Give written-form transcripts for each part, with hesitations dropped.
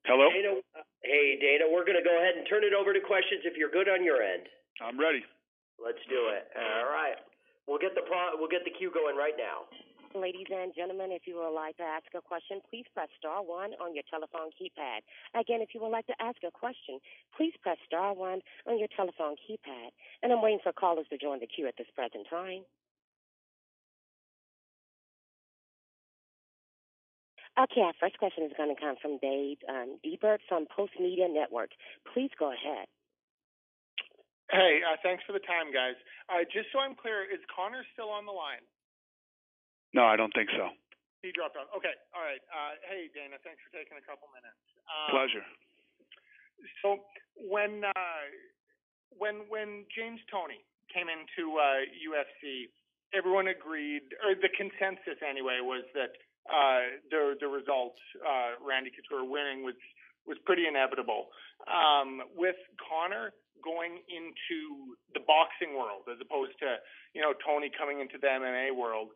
Hello? Dana, hey, Dana, we're going to go ahead and turn it over to questions if you're good on your end. I'm ready. Let's do it. All right. We'll get the queue going right now. Ladies and gentlemen, if you would like to ask a question, please press star 1 on your telephone keypad. Again, if you would like to ask a question, please press star 1 on your telephone keypad. And I'm waiting for callers to join the queue at this present time. Okay, our first question is going to come from Dave Ebert from Post Media Network. Please go ahead. Hey, thanks for the time, guys. Just so I'm clear, is Conor still on the line? No, I don't think so. He dropped off. Okay, all right. Hey, Dana, thanks for taking a couple minutes. Pleasure. So when James Toney came into UFC, everyone agreed, or the consensus anyway, was that the result, Randy Couture winning, was pretty inevitable. With Conor going into the boxing world as opposed to Toney coming into the MMA world,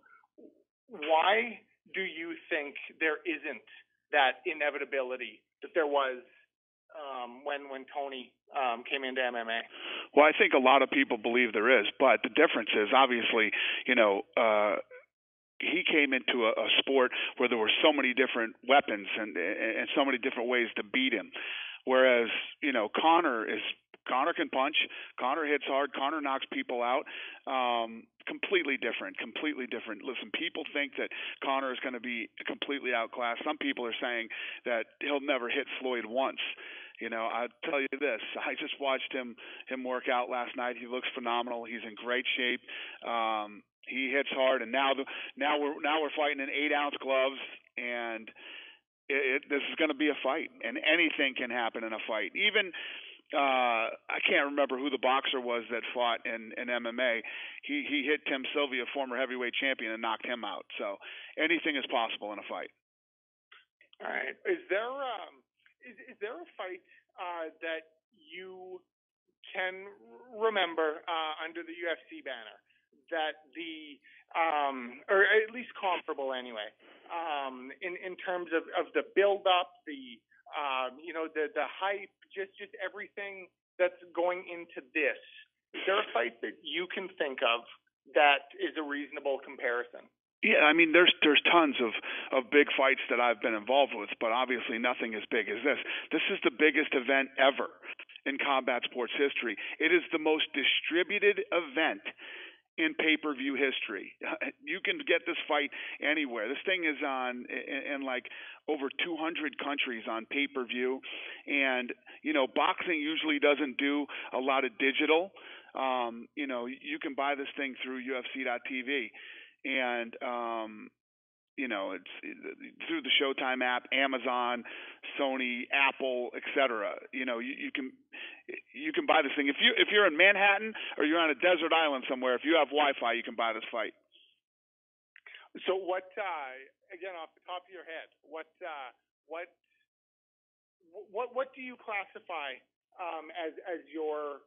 why do you think there isn't that inevitability that there was when Toney came into MMA? Well, I think a lot of people believe there is, but the difference is obviously, he came into a sport where there were so many different weapons and so many different ways to beat him. Whereas, Conor can punch, Conor hits hard, Conor knocks people out. Completely different. Listen, people think that Conor is going to be completely outclassed. Some people are saying that he'll never hit Floyd once. I'll tell you this. I just watched him work out last night. He looks phenomenal. He's in great shape. He hits hard, and now we're fighting in 8-ounce gloves, and this is going to be a fight, and anything can happen in a fight. Even I can't remember who the boxer was that fought in MMA. He hit Tim Sylvia, former heavyweight champion, and knocked him out. So anything is possible in a fight. All right. Is there a fight that you can remember under the UFC banner that or at least comparable anyway, in terms of the build up, the hype, just everything that's going into this? Is there a fight that you can think of that is a reasonable comparison? Yeah, I mean, there's tons of big fights that I've been involved with, but obviously nothing as big as this. This is the biggest event ever in combat sports history. It is the most distributed event in pay-per-view history. You can get this fight anywhere. This thing is on in like over 200 countries on pay-per-view, and boxing usually doesn't do a lot of digital. You can buy this thing through UFC.tv, and it's through the SHOWTIME app, Amazon, Sony, Apple, etc. You can buy this thing. If you're in Manhattan or you're on a desert island somewhere, if you have Wi-Fi, you can buy this fight. So what? Again, off the top of your head, what do you classify as your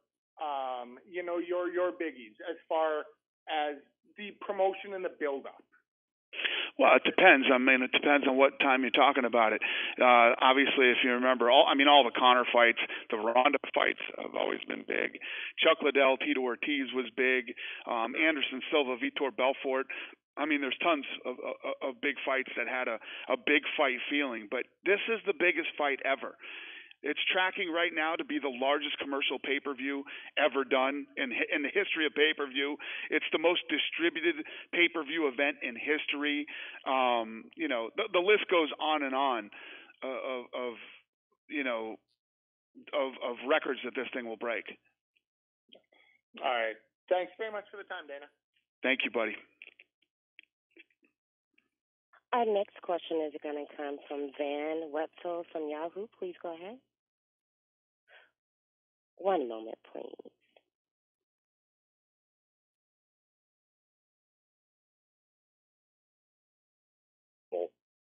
your biggies as far as the promotion and the build-up? Well, it depends. I mean, it depends on what time you're talking about it. Obviously, if you remember, all the Conor fights, the Ronda fights have always been big. Chuck Liddell, Tito Ortiz was big. Anderson Silva, Vitor Belfort. I mean, there's tons of big fights that had a big fight feeling, but this is the biggest fight ever. It's tracking right now to be the largest commercial pay-per-view ever done in the history of pay-per-view. It's the most distributed pay-per-view event in history. The list goes on and on of records that this thing will break. All right. Thanks very much for the time, Dana. Thank you, buddy. Our next question is going to come from Van Wetzel from Yahoo. Please go ahead. One moment, please.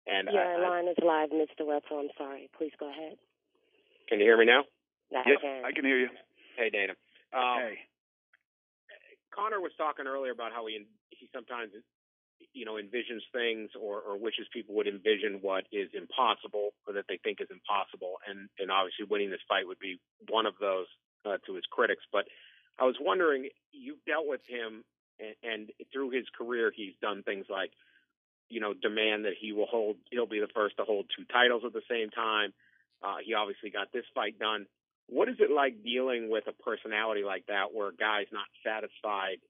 And Your line is live, Mr. Wetzel. I'm sorry. Please go ahead. Can you hear me now? Yes, I can hear you. Hey, Dana. Hey. Conor was talking earlier about how he sometimes envisions things or wishes people would envision what is impossible or that they think is impossible. And obviously winning this fight would be one of those to his critics. But I was wondering, you've dealt with him, and through his career, he's done things like, demand that he'll be the first to hold two titles at the same time. He obviously got this fight done. What is it like dealing with a personality like that, where a guy's not satisfied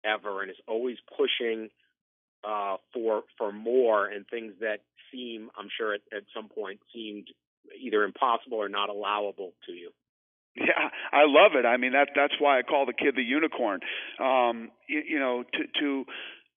ever and is always pushing for more, and things that seem, I'm sure at some point, seemed either impossible or not allowable to you? Yeah, I love it. I mean, that's why I call the kid the unicorn. To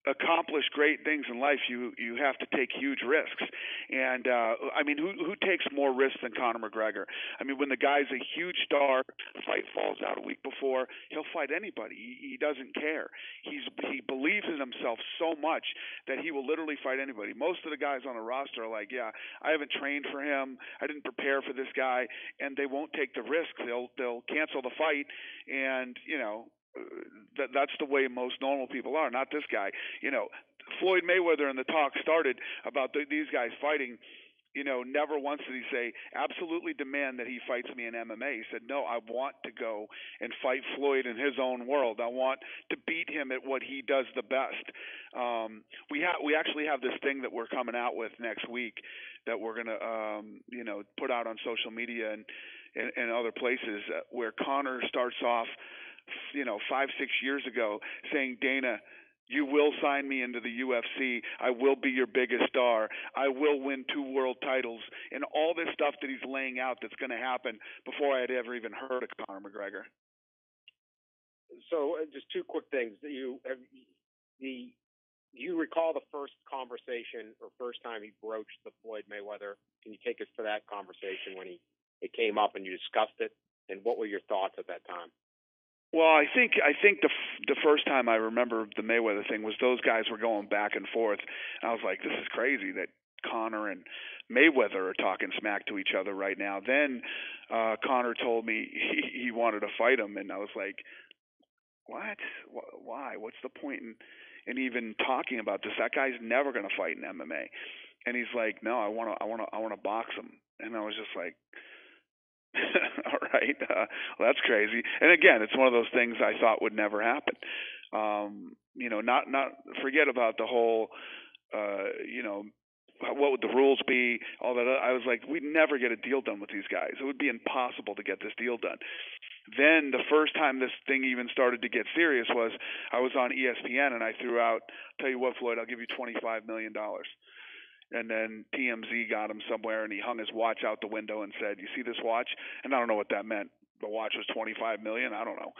accomplish great things in life, you have to take huge risks. And who takes more risks than Conor McGregor? I mean, when the guy's a huge star, the fight falls out a week before, he'll fight anybody. He doesn't care. He believes in himself so much that he will literally fight anybody. Most of the guys on the roster are like, yeah, I haven't trained for him, I didn't prepare for this guy, and they won't take the risk. They'll cancel the fight, and that's the way most normal people are, not this guy. Floyd Mayweather, and the talk started about these guys fighting. Never once did he say, absolutely demand that he fights me in MMA. He said, no, I want to go and fight Floyd in his own world. I want to beat him at what he does the best. We actually have this thing that we're coming out with next week that we're going to, put out on social media and other places, where Conor starts off 5-6 years ago saying, Dana, you will sign me into the UFC. I will be your biggest star. I will win 2 world titles, and all this stuff that he's laying out that's going to happen before I had ever even heard of Conor McGregor. So just 2 quick things. Do you recall the first conversation or first time he broached the Floyd Mayweather? Can you take us to that conversation when it came up and you discussed it, and what were your thoughts at that time? Well, I think the first time I remember the Mayweather thing was those guys were going back and forth. And I was like, this is crazy that Conor and Mayweather are talking smack to each other right now. Then Conor told me he wanted to fight him, and I was like, what? Why? What's the point in even talking about this? That guy's never going to fight in MMA. And he's like, no, I want to box him. And I was just like, all right, well, that's crazy. And again, it's one of those things I thought would never happen. Not forget about the whole, what would the rules be? All that. I was like, we'd never get a deal done with these guys. It would be impossible to get this deal done. Then the first time this thing even started to get serious was I was on ESPN, and I threw out, tell you what, Floyd, I'll give you $25 million. And then TMZ got him somewhere, and he hung his watch out the window and said, you see this watch? And I don't know what that meant. The watch was $25 million. I don't know.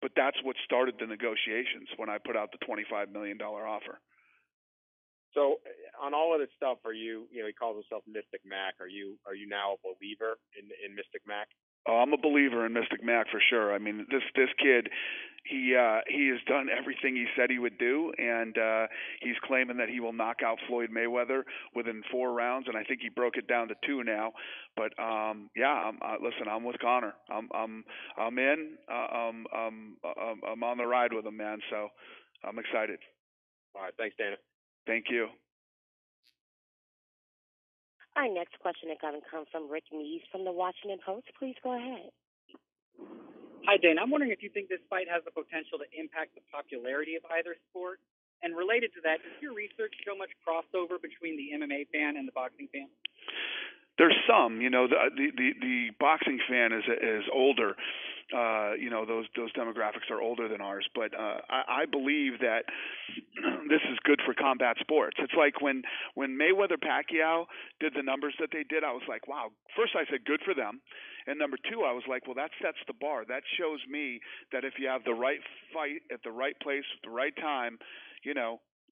But that's what started the negotiations when I put out the $25 million offer. So on all of this stuff, are you, he calls himself Mystic Mac. Are you now a believer in Mystic Mac? Oh, I'm a believer in Mystic Mac for sure. I mean, this kid, he has done everything he said he would do, and he's claiming that he will knock out Floyd Mayweather within 4 rounds, and I think he broke it down to 2 now. But listen, I'm with Conor. I'm in. I'm on the ride with him, man. So I'm excited. All right, thanks, Dana. Thank you. Our next question is going to come from Rick Mees from the Washington Post. Please go ahead. Hi, Dana. I'm wondering if you think this fight has the potential to impact the popularity of either sport. And related to that, does your research show much crossover between the MMA fan and the boxing fan? There's some, the boxing fan is older. Those demographics are older than ours, but I believe that this is good for combat sports. It's like when Mayweather Pacquiao did the numbers that they did, I was like, wow. First I said good for them, and number 2, I was like, well, that sets the bar. That shows me that if you have the right fight at the right place at the right time,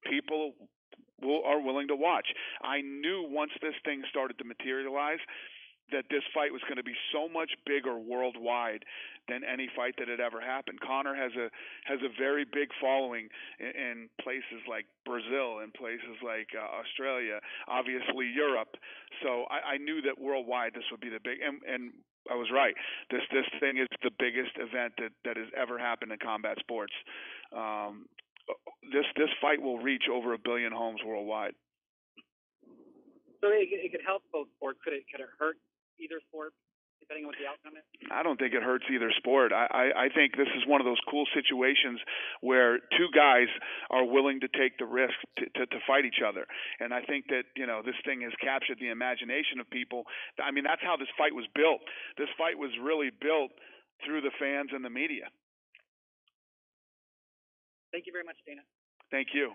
people are willing to watch. I knew once this thing started to materialize that this fight was going to be so much bigger worldwide than any fight that had ever happened. Conor has a very big following in places like Brazil and places like Australia, obviously Europe. So I knew that worldwide this would be the big, and I was right. This thing is the biggest event that has ever happened in combat sports. this fight will reach over 1 billion homes worldwide. So it could help both sports. Could it hurt either sport, depending on what the outcome is? I don't think it hurts either sport. I think this is one of those cool situations where two guys are willing to take the risk to fight each other. And I think that, this thing has captured the imagination of people. I mean, that's how this fight was built. This fight was really built through the fans and the media. Thank you very much, Dana. Thank you.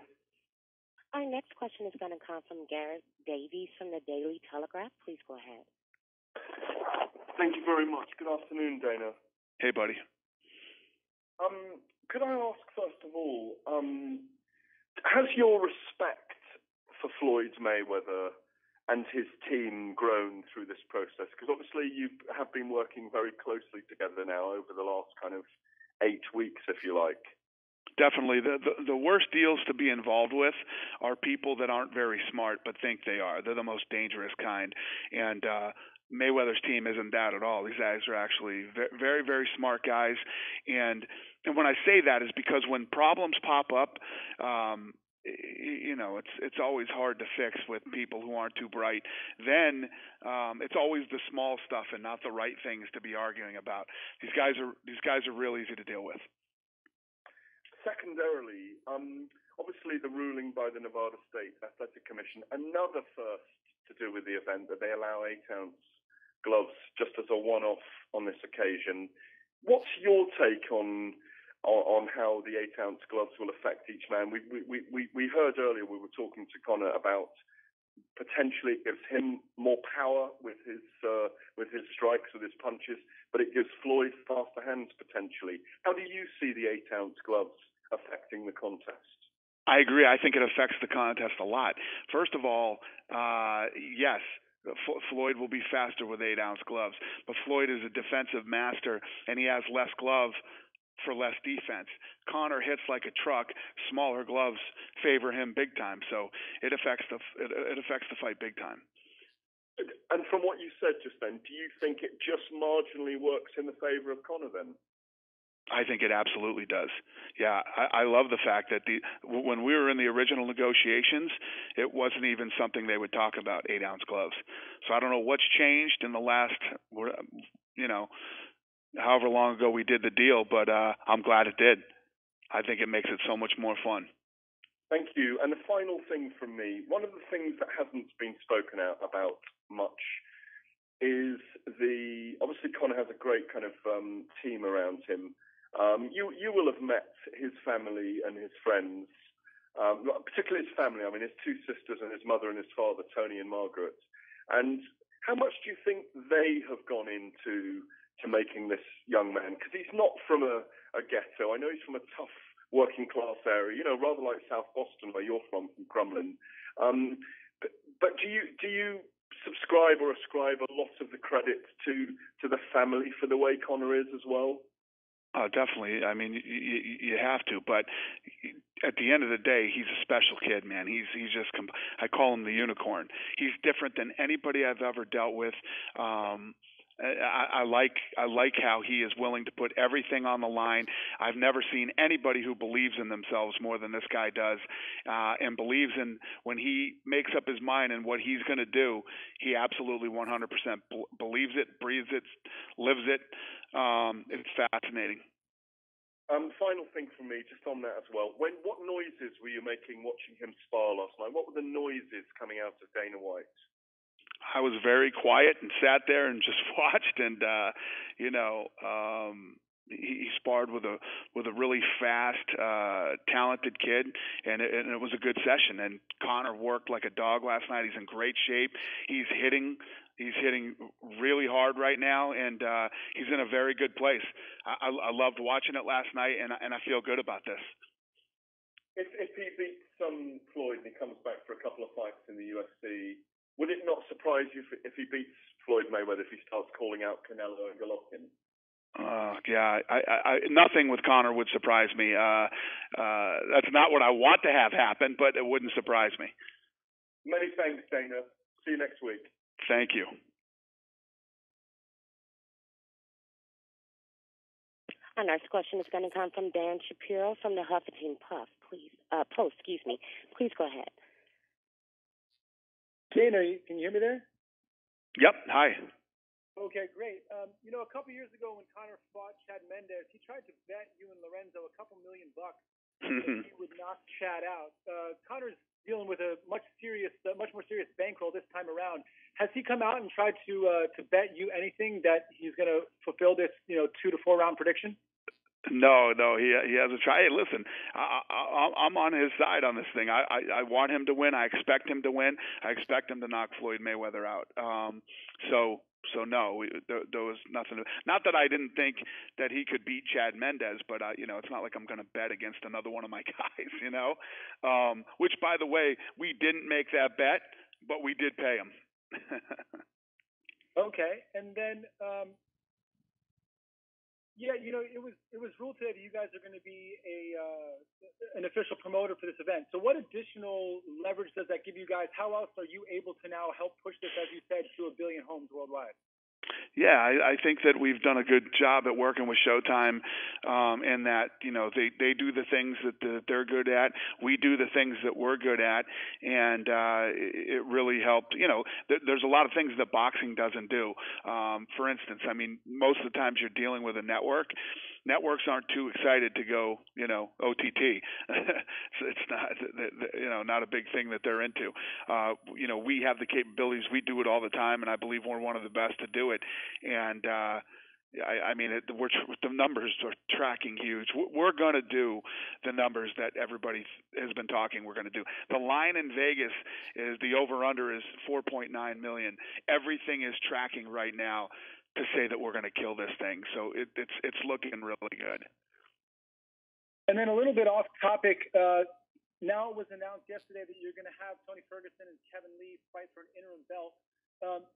Our next question is going to come from Garrett Davies from the Daily Telegraph. Please go ahead. Thank you very much. Good afternoon, Dana. Hey, buddy. Could I ask, first of all, has your respect for Floyd Mayweather and his team grown through this process? Because obviously you have been working very closely together now over the last kind of 8 weeks, if you like. Definitely. The worst deals to be involved with are people that aren't very smart but think they are. They're the most dangerous kind. And Mayweather's team isn't that at all. These guys are actually very, very smart guys. And when I say that is because when problems pop up, it's always hard to fix with people who aren't too bright. Then it's always the small stuff and not the right things to be arguing about. These guys are real easy to deal with. Secondarily, obviously the ruling by the Nevada State Athletic Commission, another first to do with the event, that they allow 8-ounce gloves just as a one-off on this occasion. What's your take on how the 8-ounce gloves will affect each man? We heard earlier, we were talking to Conor about potentially it gives him more power with his strikes, with his punches, but it gives Floyd faster hands potentially. How do you see the 8-ounce gloves affecting the contest? I agree. I think it affects the contest a lot. First of all, yes, Floyd will be faster with 8-ounce gloves, but Floyd is a defensive master, and he has less glove for less defense. Conor hits like a truck. Smaller gloves favor him big time, so it affects the fight big time. And from what you said just then, do you think it just marginally works in the favor of Conor then? I think it absolutely does. Yeah, I love the fact that when we were in the original negotiations, it wasn't even something they would talk about, 8-ounce gloves. So I don't know what's changed in the last, however long ago we did the deal, but I'm glad it did. I think it makes it so much more fun. Thank you. And the final thing from me, one of the things that hasn't been spoken out about much is obviously Conor has a great kind of team around him. You will have met his family and his friends, particularly his family. I mean, his two sisters and his mother and his father, Tony and Margaret. And how much do you think they have gone into making this young man? Because he's not from a ghetto. I know he's from a tough working class area, rather like South Boston, where you're from Crumlin. But do you subscribe or ascribe a lot of the credit to the family for the way Conor is as well? Oh, definitely. I mean, you have to, but at the end of the day, he's a special kid, man. He's just I call him the unicorn. He's different than anybody I've ever dealt with. I like how he is willing to put everything on the line. I've never seen anybody who believes in themselves more than this guy does, and believes in when he makes up his mind and what he's going to do. He absolutely 100% believes it, breathes it, lives it. It's fascinating. Final thing from me, just on that as well. What noises were you making watching him spar last night? What were the noises coming out of Dana White? I was very quiet and sat there and just watched, and he sparred with a really fast, talented kid, and it was a good session. And Conor worked like a dog last night. He's in great shape. He's hitting really hard right now, and he's in a very good place. I loved watching it last night, and I feel good about this. If he beats Floyd and he comes back for a couple of fights in the UFC, would it not surprise you if he beats Floyd Mayweather, if he starts calling out Canelo and Golovkin? Yeah, I nothing with Conor would surprise me. That's not what I want to have happen, but it wouldn't surprise me. Many thanks, Dana. See you next week. Thank you. Our next question is going to come from Dan Shapiro from the Huffington Post. Post. Please go ahead. Dana, can you hear me there? Yep. Hi. Okay, great. A couple years ago when Conor fought Chad Mendes, he tried to bet you and Lorenzo a couple $1 million that he would knock Chad out. Conor's dealing with a much more serious bankroll this time around. Has he come out and tried to bet you anything that he's going to fulfill this 2 to 4 round prediction? No, he hasn't tried. Hey, listen, I'm on his side on this thing. I want him to win. I expect him to win. I expect him to knock Floyd Mayweather out. So no, there was nothing. Not that I didn't think that he could beat Chad Mendes, but it's not like I'm going to bet against another one of my guys. Which, by the way, we didn't make that bet, but we did pay him. Okay, and then. It was ruled today that you guys are going to be an official promoter for this event. So what additional leverage does that give you guys? How else are you able to now help push this, as you said, to 1 billion homes worldwide? Yeah, I think that we've done a good job at working with Showtime, and that they do the things that they're good at. We do the things that we're good at, and it really helped. There's a lot of things that boxing doesn't do. For instance, most of the times you're dealing with a network. Networks aren't too excited to go, OTT. So it's not a big thing that they're into. We have the capabilities. We do it all the time, and I believe we're one of the best to do it. And the numbers are tracking huge. We're going to do the numbers that everybody has been talking we're going to do. The line in Vegas is the over-under is 4.9 million. Everything is tracking right now to say that we're going to kill this thing. So it's looking really good. And then a little bit off topic, now it was announced yesterday that you're going to have Tony Ferguson and Kevin Lee fight for an interim belt.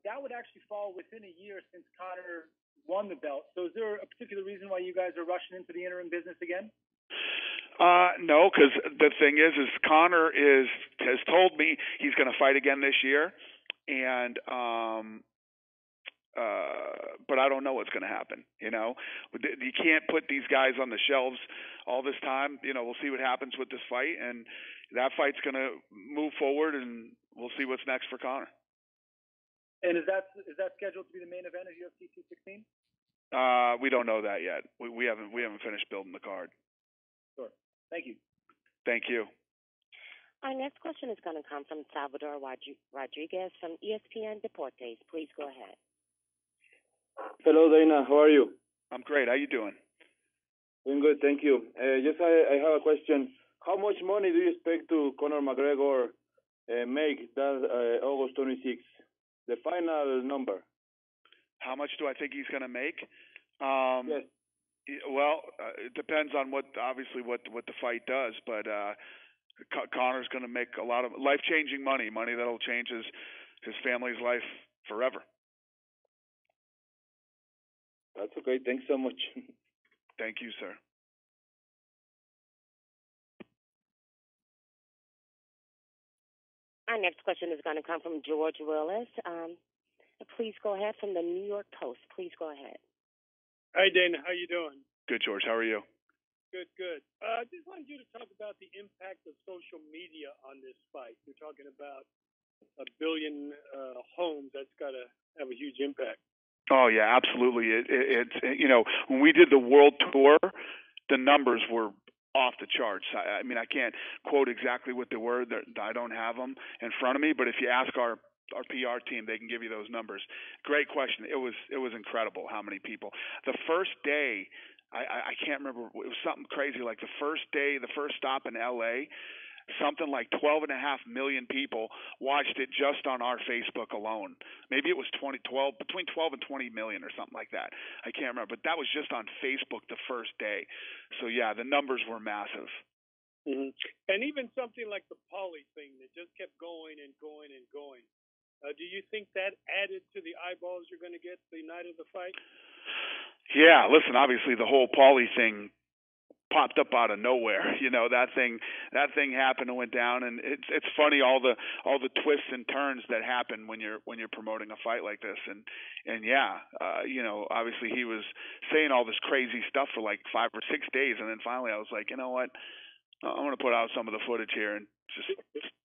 That would actually fall within a year since Conor won the belt. So is there a particular reason why you guys are rushing into the interim business again? No, because the thing is Conor has told me he's going to fight again this year, and but I don't know what's going to happen. You can't put these guys on the shelves all this time. We'll see what happens with this fight, and that fight's going to move forward, and we'll see what's next for Conor. And is that scheduled to be the main event of UFC 216? We don't know that yet. We haven't finished building the card. Sure. Thank you. Thank you. Our next question is going to come from Salvador Rodriguez from ESPN Deportes. Please go ahead. Hello, Dana. How are you? I'm great. How you doing? Doing good, thank you. I have a question. How much money do you expect to Conor McGregor make that August 26th? The final number. How much do I think he's going to make? Yes. Well, it depends on what the fight does, but Conor's going to make a lot of life-changing money that'll change his family's life forever. That's okay. Thanks so much. Thank you, sir. Our next question is going to come from George Willis. Please go ahead, from the New York Post. Please go ahead. Hi, Dana. How you doing? Good, George. How are you? Good. Just wanted you to talk about the impact of social media on this fight. You're talking about 1 billion homes. That's got to have a huge impact. Oh yeah, absolutely. It's when we did the world tour, the numbers were off the charts. I mean, I can't quote exactly what they were. I don't have them in front of me, but if you ask our PR team, they can give you those numbers. Great question. It was incredible how many people. The first day, I can't remember. It was something crazy. Like the first day, the first stop in L.A., something like 12.5 million people watched it just on our Facebook alone. Maybe it was between 12 and 20 million or something like that. I can't remember, but that was just on Facebook the first day. So yeah, the numbers were massive. Mm-hmm. And even something like the Pauly thing that just kept going and going and going. Do you think that added to the eyeballs you're going to get the night of the fight? Yeah, listen, obviously the whole Pauly thing popped up out of nowhere. You know, that thing happened and went down, and it's funny all the twists and turns that happen when you're promoting a fight like this. And yeah, you know, obviously he was saying all this crazy stuff for like 5 or 6 days, and then finally I was like, you know what, I'm going to put out some of the footage here and just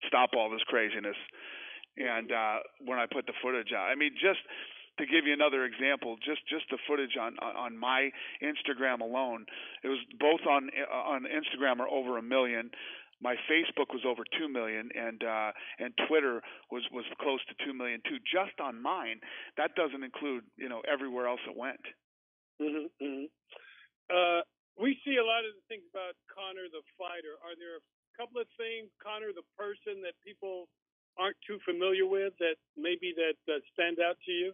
stop all this craziness. And when I put the footage out, I mean, just to give you another example, just the footage on my Instagram alone, it was both on Instagram are over 1 million. My Facebook was over 2 million, and Twitter was close to 2 million too, just on mine. That doesn't include, you know, everywhere else it went. We see a lot of the things about Conor the fighter. Are there a couple of things, Conor the person, that people aren't too familiar with that maybe that stand out to you?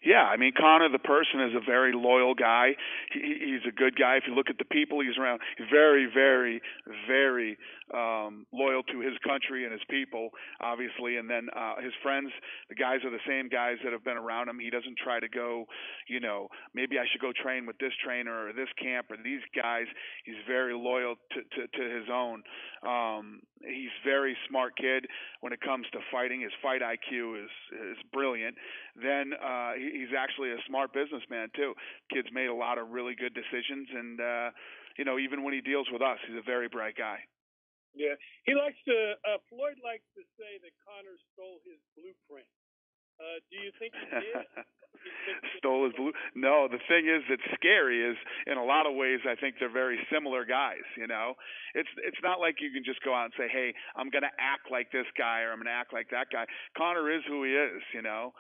Yeah, I mean, Conor the person is a very loyal guy. He's a good guy. If you look at the people he's around, he's very, very, very loyal to his country and his people, obviously. And then his friends, the guys are the same guys that have been around him. He doesn't try to go, you know, maybe I should go train with this trainer or this camp or these guys. He's very loyal to his own. He's a very smart kid when it comes to fighting. His fight IQ is brilliant. Then he's actually a smart businessman too. Kid's made a lot of really good decisions, and you know, even when he deals with us, he's a very bright guy. Yeah, he likes to. Floyd likes to say that Conor stole his blueprint. Do you think he did? Stole his blue? No, the thing is that's scary is in a lot of ways I think they're very similar guys, you know. It's not like you can just go out and say, hey, I'm going to act like this guy or I'm going to act like that guy. Conor is who he is, you know.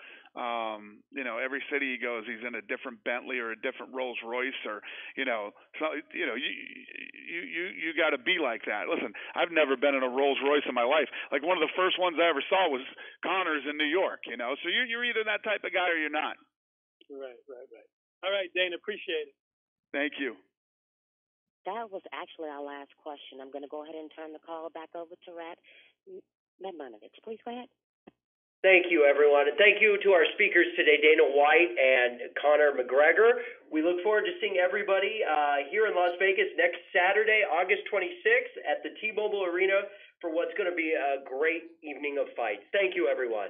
You know, every city he goes, he's in a different Bentley or a different Rolls Royce, or you know, you got to be like that. Listen, I've never been in a Rolls Royce in my life. Like one of the first ones I ever saw was Conor's in New York. You know, so you're either that type of guy or you're not. Right. All right, Dana, appreciate it. Thank you. That was actually our last question. I'm going to go ahead and turn the call back over to Rat Medmanovich. Please go ahead. Thank you, everyone. And thank you to our speakers today, Dana White and Conor McGregor. We look forward to seeing everybody here in Las Vegas next Saturday, August 26th at the T-Mobile Arena for what's going to be a great evening of fights. Thank you, everyone.